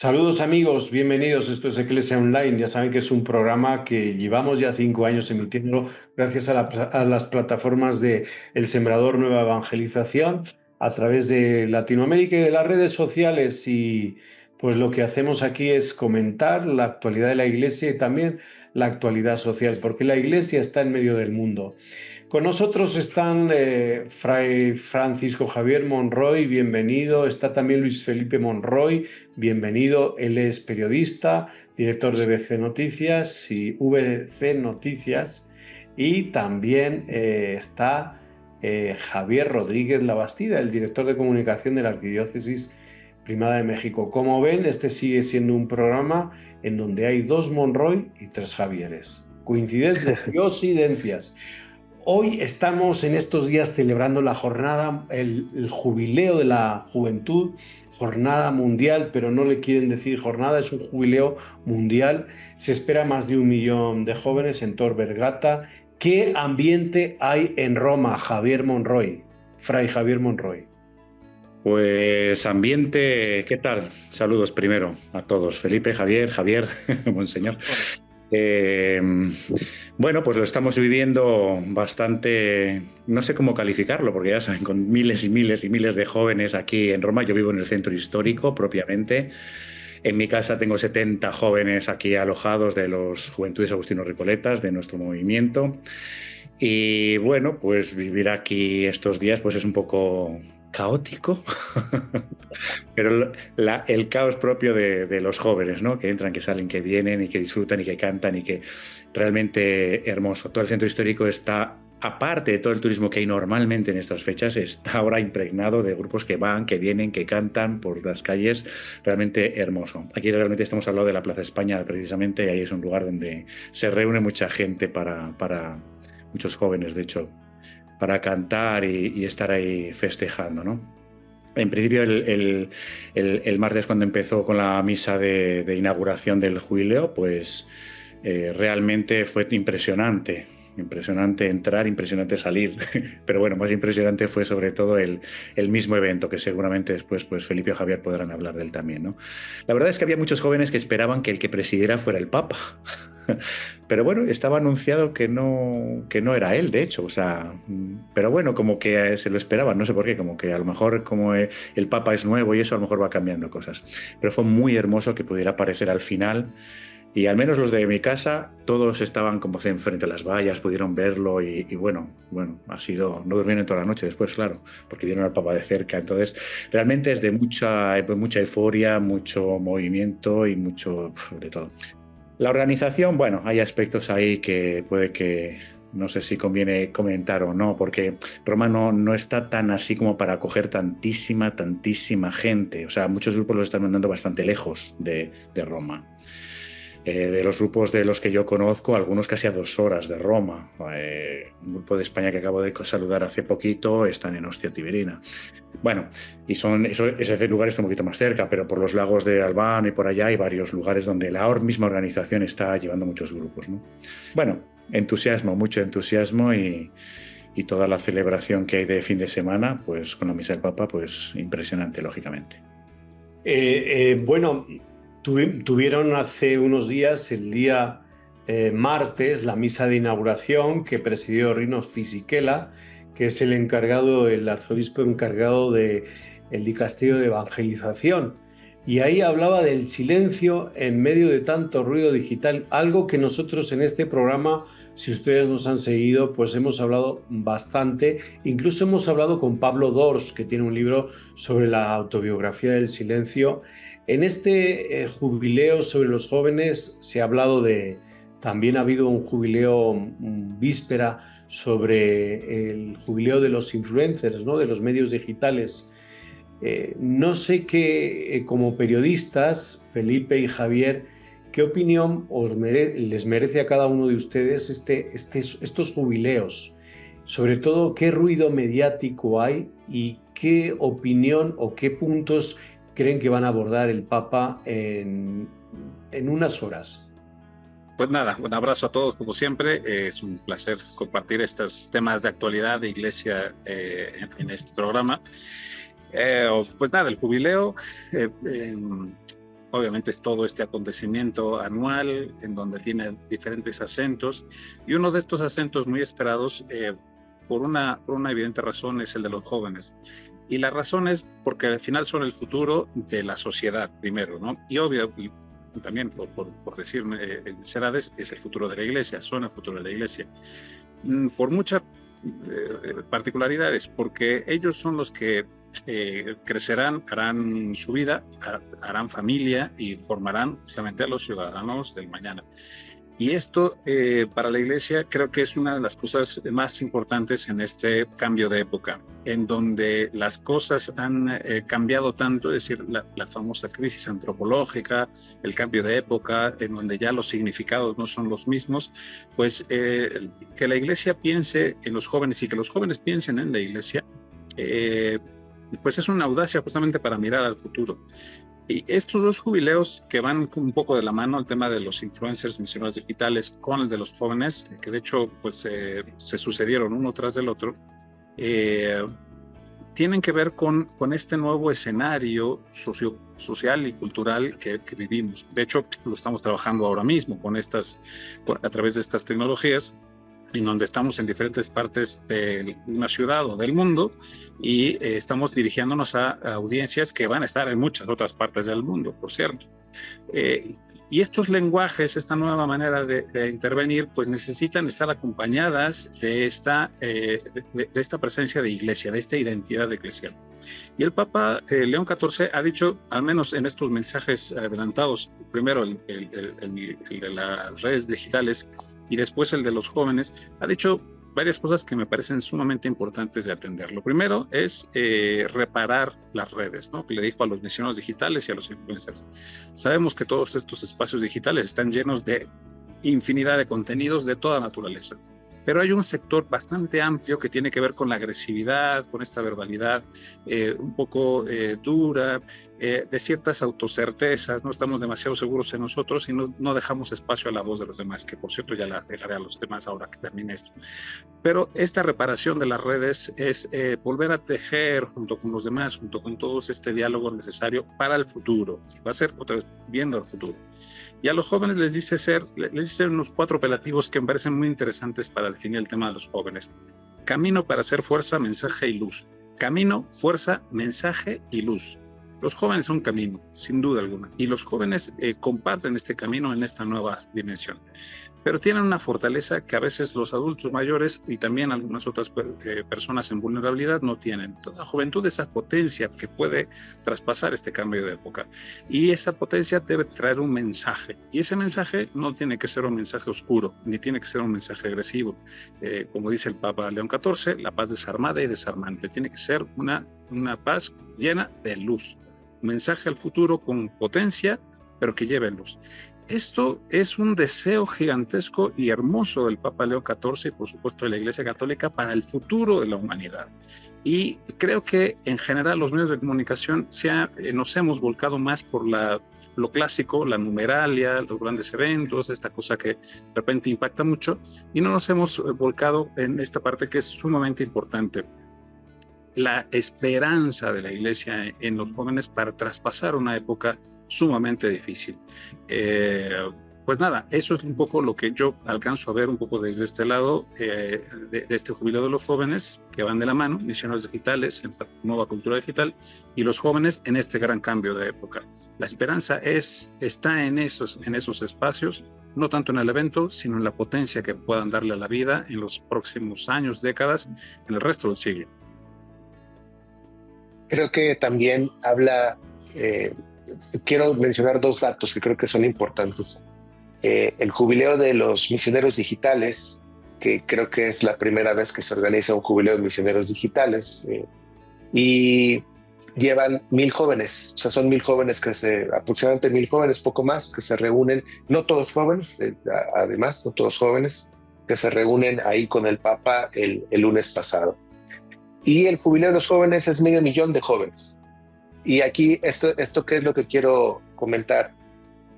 Saludos amigos, bienvenidos. Esto es Eclesia Online. Ya saben que es un programa que llevamos ya 5 años emitiendo gracias a las plataformas de El Sembrador Nueva Evangelización a través de Latinoamérica y de las redes sociales. Y pues lo que hacemos aquí es comentar la actualidad de la Iglesia y también la actualidad social, porque la Iglesia está en medio del mundo. Con nosotros están Fray Francisco Javier Monroy, bienvenido. Está también Luis Felipe Monroy, bienvenido. Él es periodista, director de VC Noticias y VC Noticias. Y también está Javier Rodríguez Labastida, el director de comunicación de la Arquidiócesis Primada de México. Como ven, este sigue siendo un programa en donde hay dos Monroy y tres Javieres. Coincidencias y osidencias. Hoy estamos en estos días celebrando la jornada, el jubileo de la juventud, jornada mundial, pero no le quieren decir jornada, es un jubileo mundial. Se espera más de 1 millón de jóvenes en Tor Vergata. ¿Qué ambiente hay en Roma, Javier Monroy? Fray Javier Monroy. Pues ambiente, ¿qué tal? Saludos primero a todos. Felipe, Javier, monseñor. Eh, bueno, pues lo estamos viviendo bastante, no sé cómo calificarlo, porque ya saben, con miles y miles y miles de jóvenes aquí en Roma. Yo vivo en el centro histórico propiamente. En mi casa tengo 70 jóvenes aquí alojados de los Juventudes Agustinos Recoletas, de nuestro movimiento. Y bueno, pues vivir aquí estos días pues es un poco caótico, pero el caos propio de los jóvenes, ¿no? Que entran, que salen, que vienen y que disfrutan y que cantan y que realmente hermoso. Todo el centro histórico está, aparte de todo el turismo que hay normalmente en estas fechas, está ahora impregnado de grupos que van, que vienen, que cantan por las calles, realmente hermoso. Aquí realmente estamos hablando de la Plaza España, precisamente, y ahí es un lugar donde se reúne mucha gente para muchos jóvenes, de hecho, para cantar y estar ahí festejando, ¿no? En principio, el martes, cuando empezó con la misa de inauguración del jubileo, pues realmente fue impresionante. Impresionante entrar, impresionante salir. Pero bueno, más impresionante fue sobre todo el mismo evento, que seguramente después pues Felipe o Javier podrán hablar de él también, ¿no? La verdad es que había muchos jóvenes que esperaban que el que presidiera fuera el Papa. Pero bueno, estaba anunciado que no era él, de hecho, o sea, pero bueno, como que se lo esperaban, no sé por qué, como que a lo mejor como el Papa es nuevo y eso a lo mejor va cambiando cosas. Pero fue muy hermoso que pudiera aparecer al final y al menos los de mi casa, todos estaban como frente a las vallas, pudieron verlo y bueno, ha sido, no durmieron toda la noche después, claro, porque vieron al Papa de cerca, entonces realmente es de mucha euforia, mucho movimiento y mucho de todo. La organización, bueno, hay aspectos ahí que puede que no sé si conviene comentar o no, porque Roma no está tan así como para acoger tantísima gente. O sea, muchos grupos los están mandando bastante lejos de Roma. De los grupos de los que yo conozco, algunos casi a 2 horas de Roma. Un grupo de España que acabo de saludar hace poquito están en Ostia Tiberina. Bueno, y ese lugar está un poquito más cerca, pero por los lagos de Albano y por allá hay varios lugares donde la misma organización está llevando muchos grupos, ¿no? Bueno, entusiasmo, mucho entusiasmo y toda la celebración que hay de fin de semana, pues con la misa del Papa, pues impresionante, lógicamente. Bueno, tuvieron hace unos días, el día martes, la misa de inauguración que presidió Rinos Fisichella, que es el encargado, el arzobispo encargado del dicasterio de evangelización. Y ahí hablaba del silencio en medio de tanto ruido digital, algo que nosotros en este programa, si ustedes nos han seguido, pues hemos hablado bastante. Incluso hemos hablado con Pablo Dors, que tiene un libro sobre la autobiografía del silencio. En este jubileo sobre los jóvenes se ha hablado también ha habido un jubileo víspera sobre el jubileo de los influencers, ¿no? De los medios digitales. No sé qué, como periodistas, Felipe y Javier, ¿qué opinión les merece a cada uno de ustedes estos jubileos? Sobre todo, ¿qué ruido mediático hay y qué opinión o qué puntos creen que van a abordar el Papa en unas horas? Pues nada, un abrazo a todos como siempre. Es un placer compartir estos temas de actualidad de Iglesia en este programa. Pues nada, el jubileo, obviamente es todo este acontecimiento anual en donde tiene diferentes acentos, y uno de estos acentos muy esperados, por una evidente razón, es el de los jóvenes. Y la razón es porque al final son el futuro de la sociedad, primero, ¿no? Y obvio, y también por decir necedades, es el futuro de la iglesia, son el futuro de la iglesia. Por muchas particularidades, porque ellos son los que crecerán, harán su vida, harán familia y formarán justamente a los ciudadanos del mañana. Y esto para la iglesia creo que es una de las cosas más importantes en este cambio de época, en donde las cosas han cambiado tanto, es decir, la famosa crisis antropológica, el cambio de época, en donde ya los significados no son los mismos, pues que la iglesia piense en los jóvenes y que los jóvenes piensen en la iglesia, pues es una audacia justamente para mirar al futuro. Y estos dos jubileos que van un poco de la mano, el tema de los influencers misioneros digitales con el de los jóvenes, que de hecho pues, se sucedieron uno tras del otro, tienen que ver con este nuevo escenario social y cultural que vivimos. De hecho, lo estamos trabajando ahora mismo a través de estas tecnologías, en donde estamos en diferentes partes de una ciudad o del mundo y estamos dirigiéndonos a audiencias que van a estar en muchas otras partes del mundo, por cierto. Y estos lenguajes, esta nueva manera de intervenir, pues necesitan estar acompañadas de esta presencia de iglesia, de esta identidad eclesial. Y el Papa León XIV ha dicho, al menos en estos mensajes adelantados, primero el de las redes digitales, y después el de los jóvenes, ha dicho varias cosas que me parecen sumamente importantes de atender. Lo primero es reparar las redes, ¿no? Que le dijo a los misioneros digitales y a los influencers. Sabemos que todos estos espacios digitales están llenos de infinidad de contenidos de toda naturaleza, pero hay un sector bastante amplio que tiene que ver con la agresividad, con esta verbalidad un poco dura, de ciertas autocertezas, no estamos demasiado seguros en nosotros y no dejamos espacio a la voz de los demás, que por cierto ya la dejaré a los demás ahora que termine esto. Pero esta reparación de las redes es volver a tejer junto con los demás, junto con todos, este diálogo necesario para el futuro. Va a ser otra vez viendo el futuro. Y a los jóvenes les dice unos 4 apelativos que me parecen muy interesantes para definir el tema de los jóvenes. Camino para hacer fuerza, mensaje y luz. Camino, fuerza, mensaje y luz. Los jóvenes son camino, sin duda alguna, y los jóvenes comparten este camino en esta nueva dimensión. Pero tienen una fortaleza que a veces los adultos mayores y también algunas otras personas en vulnerabilidad no tienen. La juventud es esa potencia que puede traspasar este cambio de época. Y esa potencia debe traer un mensaje. Y ese mensaje no tiene que ser un mensaje oscuro, ni tiene que ser un mensaje agresivo. Como dice el Papa León XIV, la paz desarmada y desarmante. Tiene que ser una paz llena de luz. Un mensaje al futuro con potencia, pero que lleve luz. Esto es un deseo gigantesco y hermoso del Papa León XIV y por supuesto de la Iglesia Católica para el futuro de la humanidad. Y creo que en general los medios de comunicación nos hemos volcado más por lo clásico, la numeralia, los grandes eventos, esta cosa que de repente impacta mucho, y no nos hemos volcado en esta parte que es sumamente importante. La esperanza de la Iglesia en los jóvenes para traspasar una época sumamente difícil. Pues nada, eso es un poco lo que yo alcanzo a ver un poco desde este lado de este jubileo de los jóvenes que van de la mano, misioneros digitales, en esta nueva cultura digital, y los jóvenes en este gran cambio de época. La esperanza está en esos espacios, no tanto en el evento, sino en la potencia que puedan darle a la vida en los próximos años, décadas, en el resto del siglo. Creo que también quiero mencionar 2 datos que creo que son importantes. El jubileo de los misioneros digitales, que creo que es la primera vez que se organiza un jubileo de misioneros digitales, y llevan 1,000 jóvenes, o sea, son 1,000 jóvenes aproximadamente 1,000 jóvenes, poco más, que se reúnen, no todos jóvenes, además, no todos jóvenes, que se reúnen ahí con el Papa el lunes pasado. Y el jubileo de los jóvenes es 500,000 de jóvenes. Y aquí, esto que es lo que quiero comentar,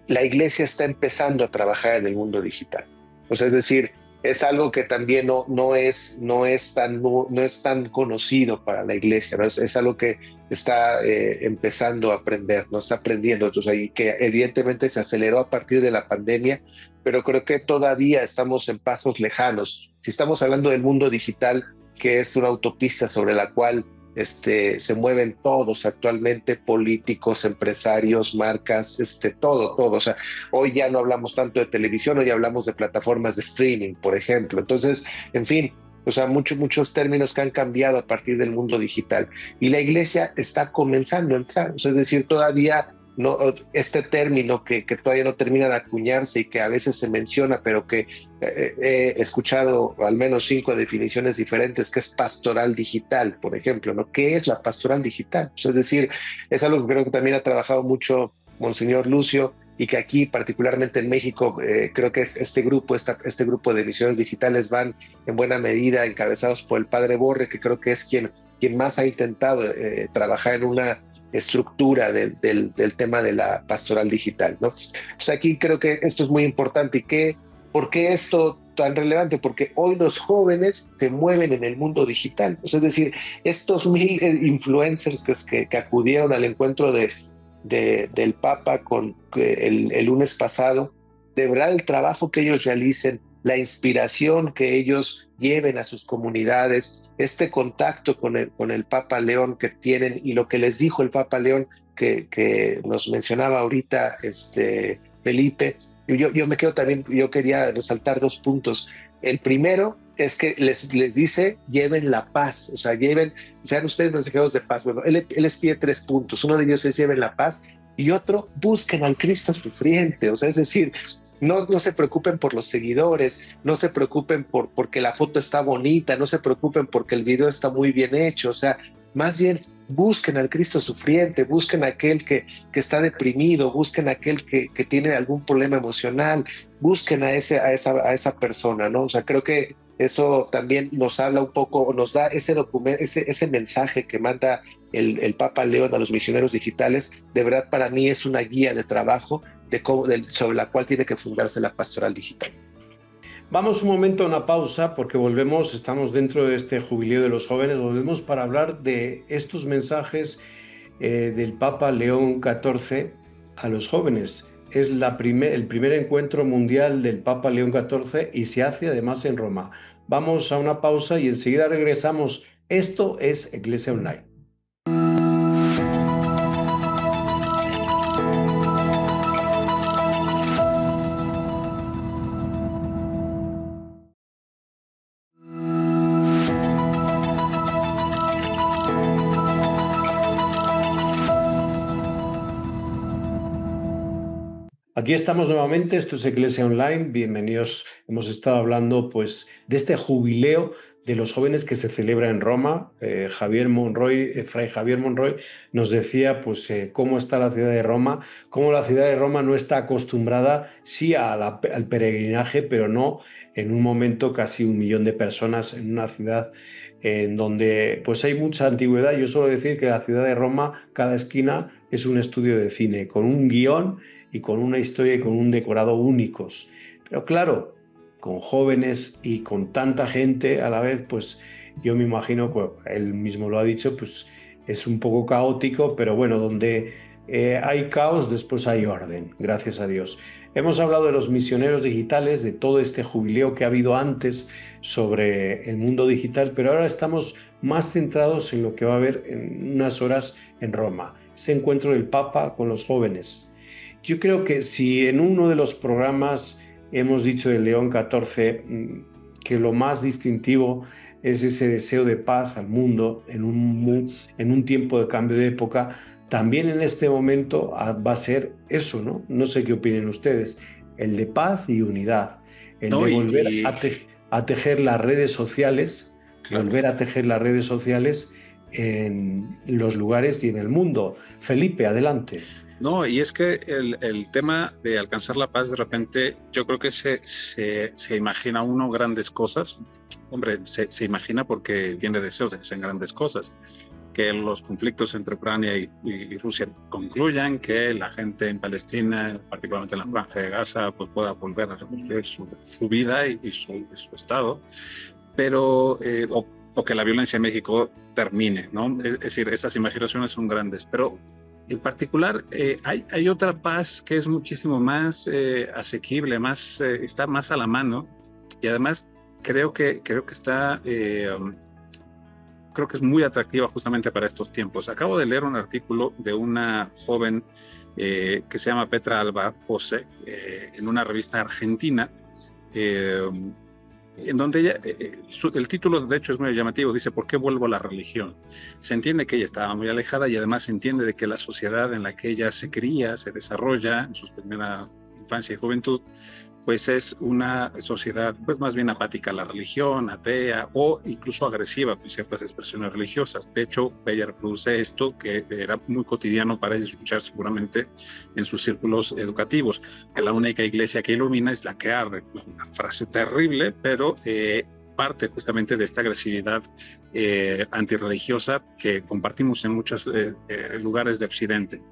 la iglesia está empezando a trabajar en el mundo digital. O sea, es decir, es algo que también no es tan conocido para la iglesia, ¿no? Es algo que está empezando a aprender, ¿no? Está aprendiendo, entonces, y que evidentemente se aceleró a partir de la pandemia, pero creo que todavía estamos en pasos lejanos. Si estamos hablando del mundo digital, que es una autopista sobre la cual se mueven todos actualmente, políticos, empresarios, marcas, todo. O sea, hoy ya no hablamos tanto de televisión, hoy hablamos de plataformas de streaming, por ejemplo. Entonces, en fin, o sea, muchos términos que han cambiado a partir del mundo digital. Y la iglesia está comenzando a entrar. O sea, es decir, todavía no, este término que todavía no termina de acuñarse y que a veces se menciona, pero que he escuchado al menos 5 definiciones diferentes, que es pastoral digital, por ejemplo, ¿no? ¿Qué es la pastoral digital? O sea, es decir, es algo que creo que también ha trabajado mucho Monseñor Lucio, y que aquí, particularmente en México, creo que este grupo de misioneros digitales van en buena medida encabezados por el Padre Borre, que creo que es quien más ha intentado trabajar en una estructura del tema de la pastoral digital, ¿no? O sea, aquí creo que esto es muy importante. ¿Y por qué esto tan relevante? Porque hoy los jóvenes se mueven en el mundo digital. O sea, es decir, estos 1000 influencers que acudieron al encuentro del Papa el lunes pasado, de verdad el trabajo que ellos realicen, la inspiración que ellos lleven a sus comunidades, este contacto con el Papa León que tienen, y lo que les dijo el Papa León que nos mencionaba ahorita Felipe. Yo me quedo también, yo quería resaltar 2 puntos. El primero es que les dice, lleven la paz, o sea, sean ustedes mensajeros de paz. Bueno, él les pide 3 puntos. Uno de ellos es lleven la paz, y otro, busquen al Cristo sufriente. O sea, es decir, no se preocupen por los seguidores, no se preocupen porque la foto está bonita, no se preocupen porque el video está muy bien hecho. O sea, más bien busquen al Cristo sufriente, busquen a aquel que está deprimido, busquen a aquel que tiene algún problema emocional, busquen a esa persona, ¿no? O sea, creo que eso también nos habla un poco, nos da ese documento, ese mensaje que manda el Papa León a los misioneros digitales. De verdad, para mí es una guía de trabajo sobre la cual tiene que fundarse la pastoral digital. Vamos un momento a una pausa, porque volvemos, estamos dentro de este jubileo de los jóvenes, volvemos para hablar de estos mensajes del Papa León XIV a los jóvenes. Es el primer encuentro mundial del Papa León XIV y se hace además en Roma. Vamos a una pausa y enseguida regresamos. Esto es Iglesia Online. Aquí estamos nuevamente, esto es Iglesia Online, bienvenidos. Hemos estado hablando pues de este jubileo de los jóvenes que se celebra en Roma. Fray Javier Monroy nos decía pues cómo está la ciudad de Roma, cómo la ciudad de Roma no está acostumbrada, sí al peregrinaje, pero no en un momento casi 1 millón de personas en una ciudad en donde pues hay mucha antigüedad. Yo suelo decir que la ciudad de Roma, cada esquina es un estudio de cine, con un guión y con una historia y con un decorado únicos. Pero claro, con jóvenes y con tanta gente a la vez, pues yo me imagino, pues, él mismo lo ha dicho, pues es un poco caótico, pero bueno, donde hay caos, después hay orden, gracias a Dios. Hemos hablado de los misioneros digitales, de todo este jubileo que ha habido antes sobre el mundo digital, pero ahora estamos más centrados en lo que va a haber en unas horas en Roma, ese encuentro del Papa con los jóvenes. Yo creo que si en uno de los programas hemos dicho de León XIV que lo más distintivo es ese deseo de paz al mundo en un tiempo de cambio de época, también en este momento va a ser eso, ¿no? No sé qué opinen ustedes, el de paz y unidad, el de volver a tejer las redes sociales, claro, volver a tejer las redes sociales en los lugares y en el mundo. Felipe, adelante. No, y es que el tema de alcanzar la paz, de repente, yo creo que se imagina uno grandes cosas. Hombre, se imagina porque tiene deseos de que sean grandes cosas. que los conflictos entre Ucrania y Rusia concluyan, que la gente en Palestina, particularmente en la Franja de Gaza, pues pueda volver a reconstruir su vida y su estado, pero o que la violencia en México termine, ¿no? Es decir, esas imaginaciones son grandes, pero en particular hay otra paz que es muchísimo más asequible, está más a la mano, y además creo que está creo que es muy atractiva justamente para estos tiempos. Acabo de leer un artículo de una joven que se llama Petra Alba Pose en una revista argentina, en donde ella, el título de hecho es muy llamativo, dice ¿por qué vuelvo a la religión? Se entiende que ella estaba muy alejada y además se entiende de que la sociedad en la que ella se cría, se desarrolla en su primera infancia y juventud, pues es una sociedad pues más bien apática a la religión, atea o incluso agresiva con ciertas expresiones religiosas. De hecho, ella reproduce esto que era muy cotidiano para ella escuchar seguramente en sus círculos educativos, que la única iglesia que ilumina es la que arde. Una frase terrible, pero parte justamente de esta agresividad antirreligiosa que compartimos en muchos lugares de Occidente.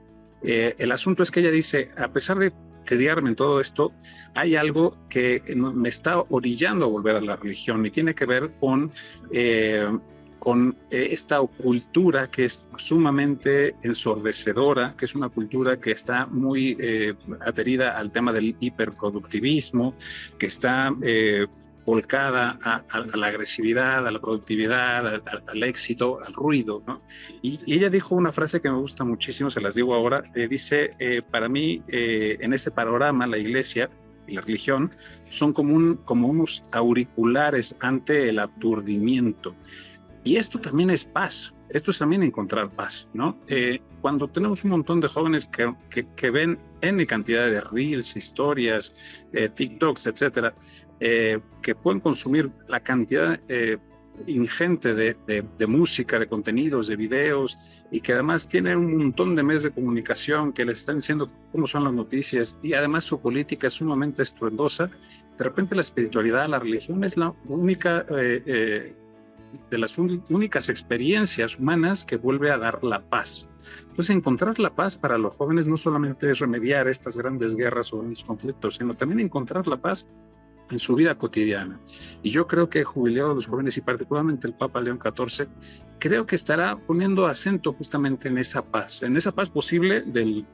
El asunto es que ella dice, a pesar de criarme en todo esto, hay algo que me está orillando a volver a la religión y tiene que ver con esta cultura que es sumamente ensordecedora, que es una cultura que está muy adherida al tema del hiperproductivismo, que está volcada a la agresividad, a la productividad, al éxito, al ruido, ¿no? Y ella dijo una frase que me gusta muchísimo, se las digo ahora, dice, para mí, en este panorama, la iglesia y la religión son como unos auriculares ante el aturdimiento. Y esto también es paz, esto es también encontrar paz, ¿no? Cuando tenemos un montón de jóvenes que ven N cantidad de reels, historias, TikToks, etcétera, que pueden consumir la cantidad ingente de música, de contenidos, de videos, y que además tienen un montón de medios de comunicación que les están diciendo cómo son las noticias, y además su política es sumamente estruendosa. De repente la espiritualidad, la religión es la única de las únicas experiencias humanas que vuelve a dar la paz. Entonces, encontrar la paz para los jóvenes no solamente es remediar estas grandes guerras o grandes conflictos, sino también encontrar la paz en su vida cotidiana. Y yo creo que el jubileo de los jóvenes, y particularmente el Papa León XIV, creo que estará poniendo acento justamente en esa paz posible de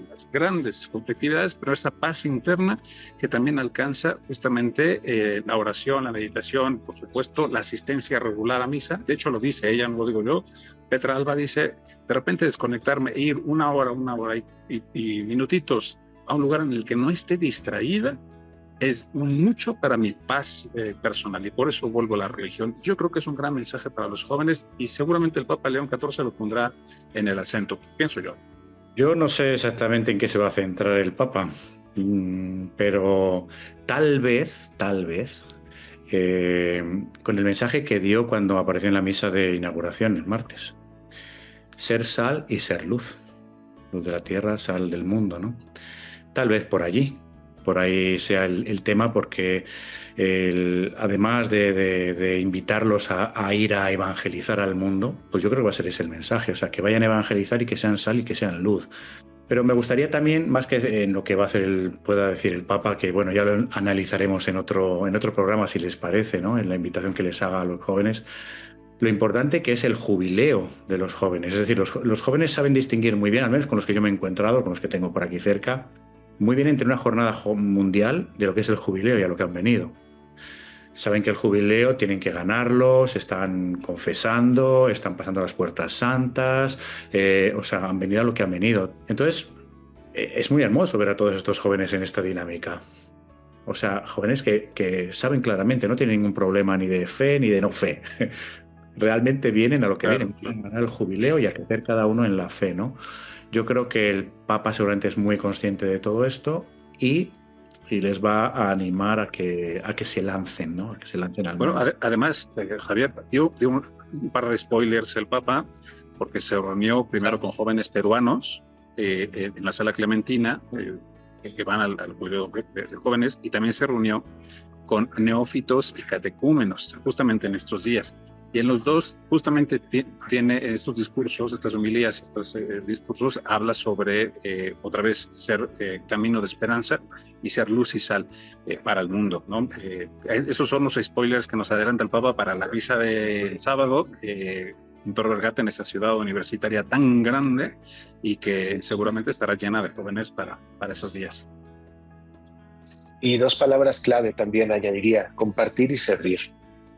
las grandes complejidades, pero esa paz interna que también alcanza justamente la oración, la meditación, por supuesto, la asistencia regular a misa. De hecho, lo dice ella, no lo digo yo. Petra Alba dice, de repente desconectarme, ir una hora y minutitos a un lugar en el que no esté distraída, es mucho para mi paz personal, y por eso vuelvo a la religión. Yo creo que es un gran mensaje para los jóvenes y seguramente el Papa León XIV lo pondrá en el acento, pienso yo. Yo no sé exactamente en qué se va a centrar el Papa, pero tal vez, con el mensaje que dio cuando apareció en la misa de inauguración el martes. Ser sal y ser luz. Luz de la tierra, sal del mundo, ¿no? Tal vez por ahí sea el tema, porque además de invitarlos a ir a evangelizar al mundo, pues yo creo que va a ser ese el mensaje, o sea, que vayan a evangelizar y que sean sal y que sean luz. Pero me gustaría también, más que en lo que va a hacer pueda decir el Papa, que bueno, ya lo analizaremos en otro programa si les parece, ¿no? En la invitación que les haga a los jóvenes, lo importante que es el jubileo de los jóvenes. Es decir, los jóvenes saben distinguir muy bien, al menos con los que yo me he encontrado, con los que tengo por aquí cerca, muy bien entre una jornada mundial de lo que es el jubileo y a lo que han venido. Saben que el jubileo tienen que ganarlo, se están confesando, están pasando las puertas santas, o sea, han venido a lo que han venido. Entonces, es muy hermoso ver a todos estos jóvenes en esta dinámica. O sea, jóvenes que saben claramente, no tienen ningún problema ni de fe ni de no fe. Realmente vienen a lo que vienen, a ganar el jubileo y a crecer cada uno en la fe, ¿no? Yo creo que el Papa seguramente es muy consciente de todo esto y les va a animar a que se lancen, ¿no? A que se lancen al mundo. Bueno, además, Javier, dio un par de spoilers el Papa, porque se reunió primero con jóvenes peruanos en la Sala Clementina, que van al jubileo de jóvenes, y también se reunió con neófitos y catecúmenos, justamente en estos días. Y en los dos, justamente tiene estos discursos, estas homilías, estos discursos, habla sobre, otra vez, ser camino de esperanza y ser luz y sal para el mundo, ¿no? Esos son los spoilers que nos adelanta el Papa para la misa del sábado en Tor Vergata, en esta ciudad universitaria tan grande y que seguramente estará llena de jóvenes para esos días. Y dos palabras clave también añadiría: compartir y servir.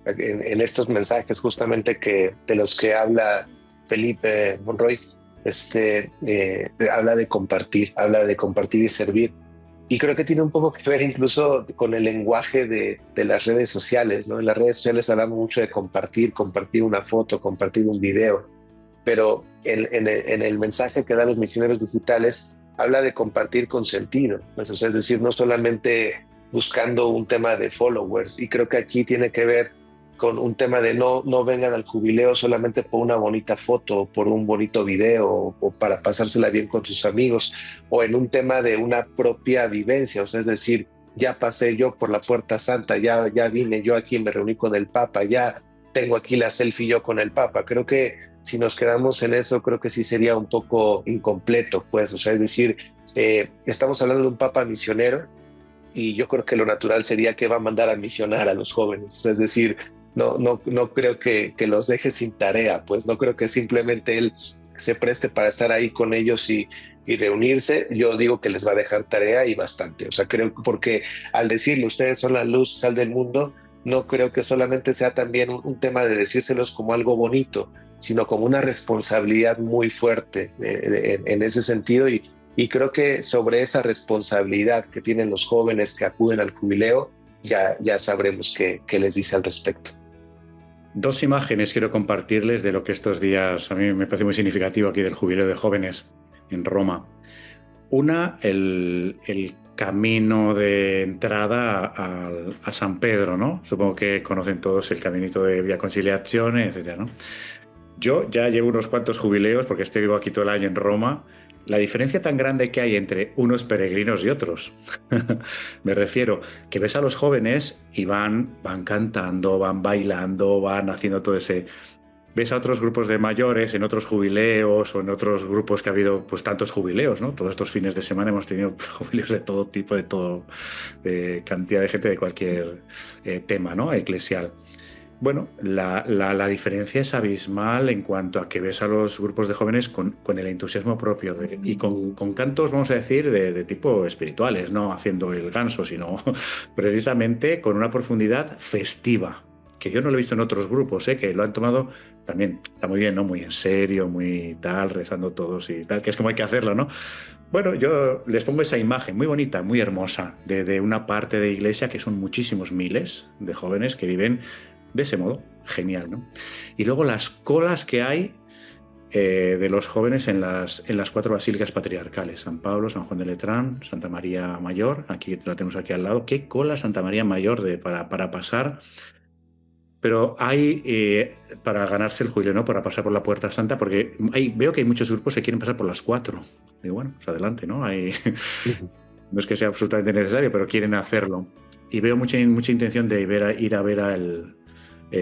En estos mensajes justamente de los que habla Felipe Monroy, habla de compartir y servir. Y creo que tiene un poco que ver incluso con el lenguaje de las redes sociales, ¿no? En las redes sociales hablamos mucho de compartir una foto, compartir un video, pero en el mensaje que dan los misioneros digitales habla de compartir con sentido, pues, o sea, es decir, no solamente buscando un tema de followers. Y creo que aquí tiene que ver con un tema de no vengan al jubileo solamente por una bonita foto, por un bonito video, o para pasársela bien con sus amigos, o en un tema de una propia vivencia, o sea, es decir, ya pasé yo por la Puerta Santa, ya vine yo aquí, me reuní con el Papa, ya tengo aquí la selfie yo con el Papa. Creo que si nos quedamos en eso, creo que sí sería un poco incompleto, pues, o sea, es decir, estamos hablando de un Papa misionero, y yo creo que lo natural sería que va a mandar a misionar a los jóvenes, o sea, es decir, no creo que los deje sin tarea, pues no creo que simplemente él se preste para estar ahí con ellos y reunirse. Yo digo que les va a dejar tarea, y bastante, o sea, creo, porque al decirle ustedes son la luz, sal del mundo, no creo que solamente sea también un tema de decírselos como algo bonito, sino como una responsabilidad muy fuerte en ese sentido, y creo que sobre esa responsabilidad que tienen los jóvenes que acuden al jubileo, ya sabremos qué les dice al respecto. Dos imágenes quiero compartirles de lo que estos días a mí me parece muy significativo aquí del jubileo de jóvenes en Roma. Una, el camino de entrada a San Pedro, ¿no? Supongo que conocen todos el caminito de Via Conciliazione, etcétera, ¿no? Yo ya llevo unos cuantos jubileos porque vivo aquí todo el año en Roma. La diferencia tan grande que hay entre unos peregrinos y otros. Me refiero que ves a los jóvenes y van cantando, van bailando, van haciendo todo ese... Ves a otros grupos de mayores en otros jubileos o en otros grupos que ha habido pues tantos jubileos, ¿no? Todos estos fines de semana hemos tenido jubileos de todo tipo, de cantidad de gente de cualquier tema, ¿no? Eclesial. Bueno, la diferencia es abismal en cuanto a que ves a los grupos de jóvenes con el entusiasmo propio y con cantos, vamos a decir, de tipo espirituales, no haciendo el ganso, sino precisamente con una profundidad festiva, que yo no lo he visto en otros grupos, que lo han tomado también, está muy bien, ¿no? Muy en serio, muy tal, rezando todos y tal, que es como hay que hacerlo, ¿no? Bueno, yo les pongo esa imagen muy bonita, muy hermosa, de una parte de iglesia que son muchísimos miles de jóvenes que viven de ese modo, genial, ¿no? Y luego las colas que hay de los jóvenes en las 4 basílicas patriarcales, San Pablo, San Juan de Letrán, Santa María Mayor, aquí la tenemos aquí al lado. ¿Qué cola Santa María Mayor para pasar? Pero hay, para ganarse el jubileo, ¿no? Para pasar por la Puerta Santa, porque veo que hay muchos grupos que quieren pasar por las 4. Y bueno, pues adelante, ¿no? No es que sea absolutamente necesario, pero quieren hacerlo. Y veo mucha intención de ir a ver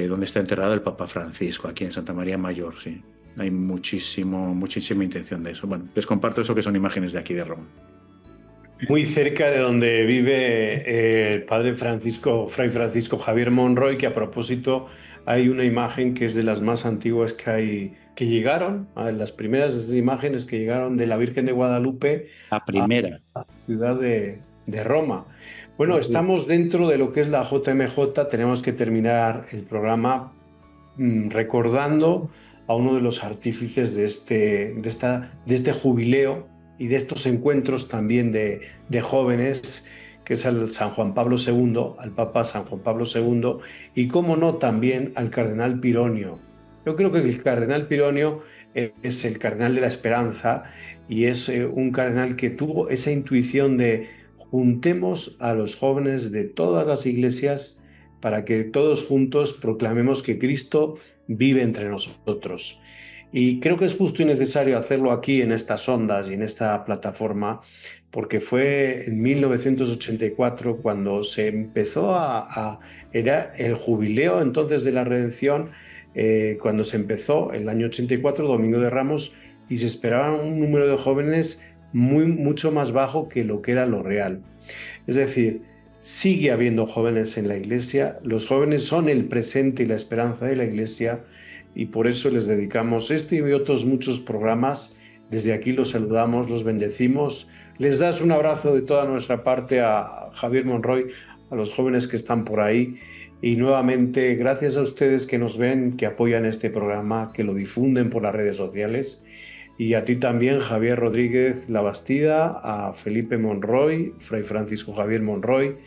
donde está enterrado el Papa Francisco, aquí en Santa María Mayor, sí. Hay muchísima intención de eso. Bueno, les comparto eso, que son imágenes de aquí de Roma. Muy cerca de donde vive el padre Fray Francisco Javier Monroy, que a propósito hay una imagen que es de las más antiguas que llegaron, las primeras imágenes que llegaron de la Virgen de Guadalupe La primera. a la ciudad de Roma. Bueno, estamos dentro de lo que es la JMJ, tenemos que terminar el programa recordando a uno de los artífices de este jubileo y de estos encuentros también de jóvenes, que es al San Juan Pablo II, al Papa San Juan Pablo II, y cómo no también al Cardenal Pironio. Yo creo que el Cardenal Pironio es el cardenal de la esperanza, y es un cardenal que tuvo esa intuición de juntemos a los jóvenes de todas las iglesias para que todos juntos proclamemos que Cristo vive entre nosotros. Y creo que es justo y necesario hacerlo aquí en estas ondas y en esta plataforma, porque fue en 1984 cuando se empezó era el jubileo entonces de la redención, cuando se empezó, el año 84, Domingo de Ramos, y se esperaba un número de jóvenes mucho más bajo que lo que era lo real. Es decir, sigue habiendo jóvenes en la Iglesia, los jóvenes son el presente y la esperanza de la Iglesia, y por eso les dedicamos este y otros muchos programas. Desde aquí los saludamos, los bendecimos. Les das un abrazo de toda nuestra parte a Javier Monroy, a los jóvenes que están por ahí. Y nuevamente, gracias a ustedes que nos ven, que apoyan este programa, que lo difunden por las redes sociales. Y a ti también, Javier Rodríguez Labastida, a Felipe Monroy, Fray Francisco Javier Monroy,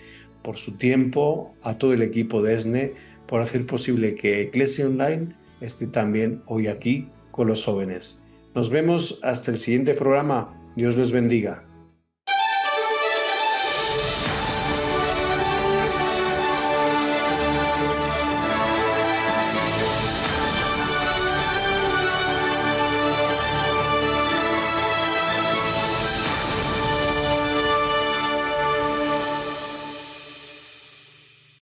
por su tiempo, a todo el equipo de ESNE, por hacer posible que Eclesia Online esté también hoy aquí con los jóvenes. Nos vemos hasta el siguiente programa. Dios les bendiga.